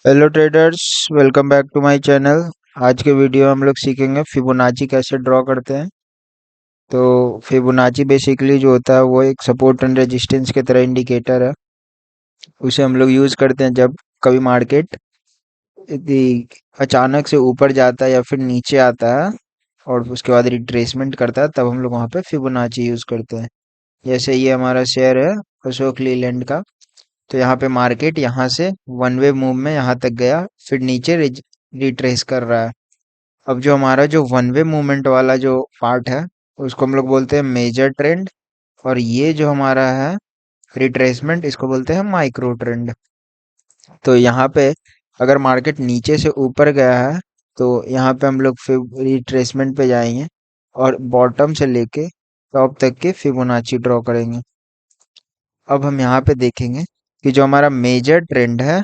Hello traders, welcome back to my channel. आज के video में हम लोग सीखेंगे फिबोनाची कैसे ड्रॉ करते हैं। तो फिबोनाची बेसिकली जो होता है वो एक सपोर्ट एंड रेजिस्टेंस की तरह इंडिकेटर है। उसे हम लोग यूज़ करते हैं जब कभी मार्केट यदि अचानक से ऊपर जाता है या फिर नीचे आता है और उसके बाद रिट्रेसमेंट करता है, तब हम लोग वहाँ पे फिबोनाची यूज़ करते हैं। जैसे ये हमारा शेयर है अशोक लीलैंड का। तो यहाँ पे मार्केट यहाँ से वन वे मूव में यहाँ तक गया, फिर नीचे रिट्रेस कर रहा है। अब जो हमारा जो वन वे मूवमेंट वाला जो पार्ट है उसको हम लोग बोलते हैं मेजर ट्रेंड। और ये जो हमारा है रिट्रेसमेंट, इसको बोलते हैं माइक्रो ट्रेंड। तो यहाँ पे अगर मार्केट नीचे से ऊपर गया है तो यहाँ पे हम लोग फिर रिट्रेसमेंट पे जाएंगे और बॉटम से लेके टॉप तक के फिबोनाची ड्रॉ करेंगे। अब हम यहाँ पे देखेंगे कि जो हमारा मेजर ट्रेंड है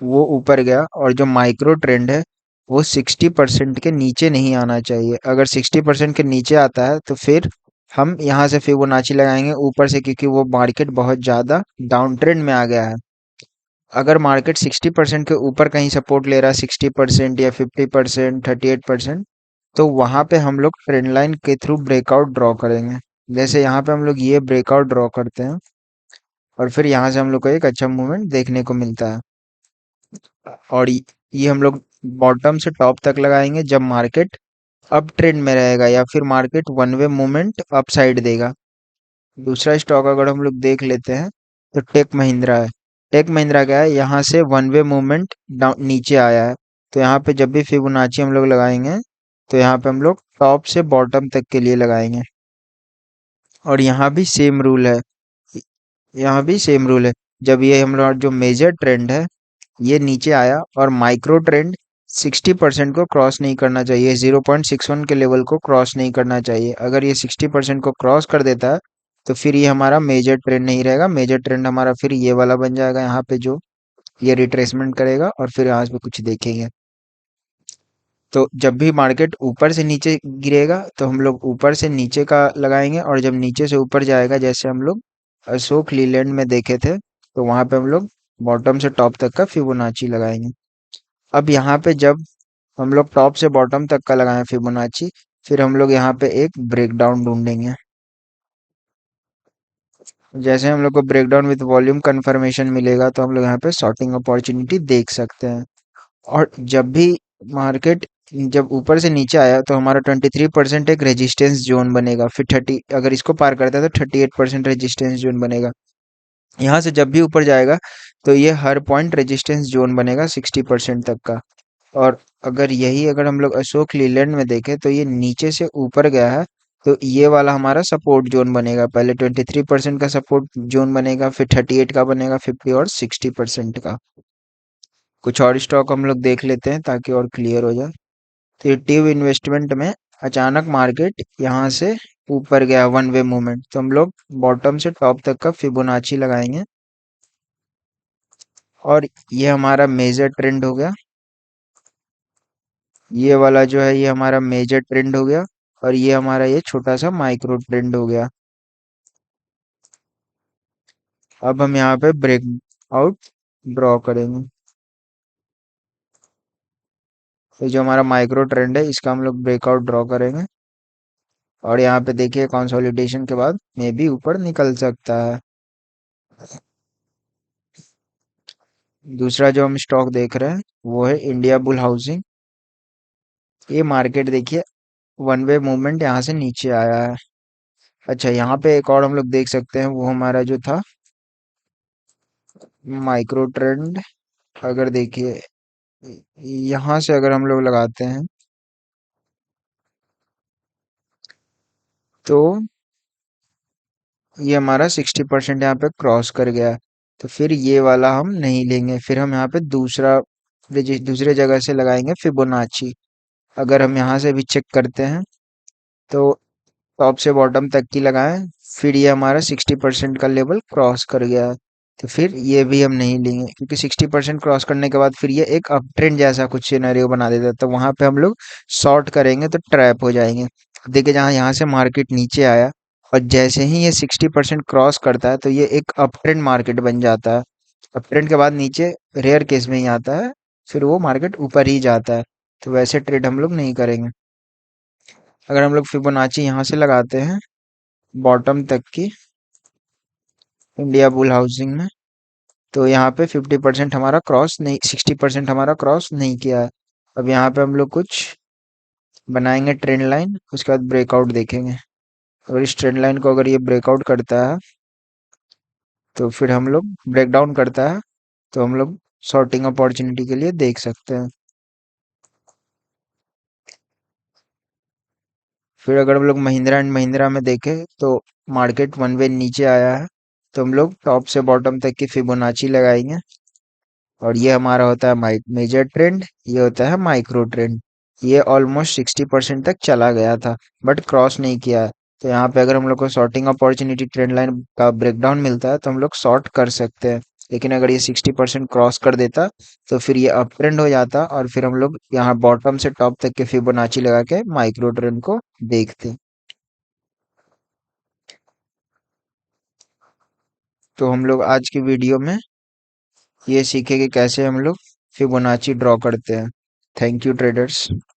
वो ऊपर गया, और जो माइक्रो ट्रेंड है वो 60% के नीचे नहीं आना चाहिए। अगर 60% के नीचे आता है तो फिर हम यहाँ से फिबोनाची लगाएंगे ऊपर से, क्योंकि वो मार्केट बहुत ज़्यादा डाउन ट्रेंड में आ गया है। अगर मार्केट 60% के ऊपर कहीं सपोर्ट ले रहा है, 60% या 50%, 38%, तो वहाँ पे हम लोग ट्रेंड लाइन के थ्रू ब्रेकआउट ड्रॉ करेंगे। जैसे यहाँ पे हम लोग ये ब्रेकआउट ड्रॉ करते हैं और फिर यहाँ से हम लोग को एक अच्छा मूवमेंट देखने को मिलता है। और ये हम लोग बॉटम से टॉप तक लगाएंगे जब मार्केट अप ट्रेंड में रहेगा या फिर market one way movement up side देगा। दूसरा स्टॉक अगर हम लोग देख लेते हैं तो टेक महिंद्रा है। टेक महिंद्रा क्या है, यहाँ से वन वे मूवमेंट डाउन नीचे आया है। तो यहाँ पे जब भी फिबोनाची हम लोग लगाएंगे तो यहाँ पे हम लोग टॉप से बॉटम तक के लिए लगाएंगे। और यहाँ भी सेम रूल है। यहाँ भी सेम रूल है। जब ये हम लोग जो मेजर ट्रेंड है ये नीचे आया और माइक्रो ट्रेंड 60% को क्रॉस नहीं करना चाहिए, 0.61 के लेवल को क्रॉस नहीं करना चाहिए। अगर ये 60% को क्रॉस कर देता है तो फिर ये हमारा मेजर ट्रेंड नहीं रहेगा। मेजर ट्रेंड हमारा फिर ये वाला बन जाएगा, यहाँ पे जो ये रिट्रेसमेंट करेगा और फिर यहाँ पे कुछ देखेंगे। तो जब भी मार्केट ऊपर से नीचे गिरेगा तो हम लोग ऊपर से नीचे का लगाएंगे, और जब नीचे से ऊपर जाएगा, जैसे हम लोग अशोक लीलैंड में देखे थे, तो वहां पे हम लोग बॉटम से टॉप तक का फिबोनाची लगाएंगे। अब यहाँ पे जब हम लोग टॉप से बॉटम तक का लगाएं फिबोनाची, फिर हम लोग यहाँ पे एक ब्रेकडाउन ढूंढेंगे। जैसे हम लोग को ब्रेकडाउन विद वॉल्यूम कंफर्मेशन मिलेगा तो हम लोग यहाँ पे शॉर्टिंग अपॉर्चुनिटी देख सकते हैं। और जब भी मार्केट जब ऊपर से नीचे आया तो हमारा 23% एक रेजिस्टेंस जोन बनेगा, फिर 30 अगर इसको पार करता है तो 38% रेजिस्टेंस जोन बनेगा। यहाँ से जब भी ऊपर जाएगा तो ये हर पॉइंट रेजिस्टेंस जोन बनेगा 60% तक का। और अगर हम लोग अशोक लीलैंड में देखें तो ये नीचे से ऊपर गया है, तो ये वाला हमारा सपोर्ट जोन बनेगा। पहले 23% का सपोर्ट जोन बनेगा, फिर 38 का बनेगा, 50 और 60% का। कुछ और स्टॉक हम लोग देख लेते हैं ताकि और क्लियर हो जाए। तो ये ट्यूब इन्वेस्टमेंट में अचानक मार्केट यहाँ से ऊपर गया वन वे मूवमेंट, तो हम लोग बॉटम से टॉप तक का फिबोनाची लगाएंगे। और ये हमारा मेजर ट्रेंड हो गया। ये वाला जो है ये हमारा मेजर ट्रेंड हो गया, और ये हमारा ये छोटा सा माइक्रो ट्रेंड हो गया। अब हम यहाँ पे ब्रेक आउट ड्रॉ करेंगे। तो जो हमारा माइक्रो ट्रेंड है इसका हम लोग ब्रेकआउट ड्रॉ करेंगे। और यहाँ पे देखिए कंसोलिडेशन के बाद मे भी ऊपर निकल सकता है। दूसरा जो हम स्टॉक देख रहे हैं वो है इंडिया बुल हाउसिंग। ये मार्केट देखिए वन वे मूवमेंट यहाँ से नीचे आया है। अच्छा, यहाँ पे एक और हम लोग देख सकते हैं, वो हमारा जो था माइक्रो ट्रेंड। अगर देखिए यहाँ से अगर हम लोग लगाते हैं तो ये हमारा 60% यहाँ पे क्रॉस कर गया है। तो फिर ये वाला हम नहीं लेंगे, फिर हम यहाँ पे दूसरे जगह से लगाएंगे फिबोनाची। अगर हम यहाँ से भी चेक करते हैं तो टॉप से बॉटम तक की लगाएं, फिर ये हमारा 60% का लेवल क्रॉस कर गया है। तो फिर ये भी हम नहीं लेंगे, क्योंकि 60% क्रॉस करने के बाद फिर ये एक अप ट्रेंड जैसा कुछ सिनेरियो बना देता है, तो वहां पे हम लोग शॉर्ट करेंगे तो ट्रैप हो जाएंगे। देखिए जहाँ यहाँ से मार्केट नीचे आया और जैसे ही ये 60% क्रॉस करता है तो ये एक अप ट्रेंड मार्केट बन जाता है। अप ट्रेंड के बाद नीचे रेयर केस में ही आता है, फिर वो मार्केट ऊपर ही जाता है। तो वैसे ट्रेड हम लोग नहीं करेंगे। अगर हम लोग फिबोनाची यहाँ से लगाते हैं बॉटम तक की इंडिया बुल हाउसिंग में, तो यहाँ पे 50% हमारा क्रॉस नहीं, 60% हमारा क्रॉस नहीं किया है। अब यहाँ पे हम लोग कुछ बनाएंगे ट्रेंड लाइन, उसके बाद ब्रेकआउट देखेंगे। अगर इस ट्रेंड लाइन को अगर ये ब्रेकआउट करता है तो फिर हम लोग ब्रेक डाउन करता है तो हम लोग शॉर्टिंग अपॉर्चुनिटी के लिए देख सकते हैं। फिर अगर हम लोग महिंद्रा एंड महिंद्रा में देखें तो मार्केट वन वे नीचे आया है, तो हम लोग टॉप से बॉटम तक की फिबोनाची लगाएंगे। और ये हमारा होता है मेजर ट्रेंड, ये होता है माइक्रो ट्रेंड। ये ऑलमोस्ट 60% तक चला गया था बट क्रॉस नहीं किया है। तो यहाँ पे अगर हम लोग को शॉर्टिंग अपॉर्चुनिटी ट्रेंड लाइन का ब्रेकडाउन मिलता है तो हम लोग शॉर्ट कर सकते हैं। लेकिन अगर ये 60% क्रॉस कर देता तो फिर ये अप ट्रेंड हो जाता और फिर हम लोग यहाँ बॉटम से टॉप तक के फिबोनाची लगा के माइक्रो ट्रेंड को देखते। तो हम लोग आज की वीडियो में ये सीखे कि कैसे हम लोग फिबोनाची ड्रॉ करते हैं। Thank you traders.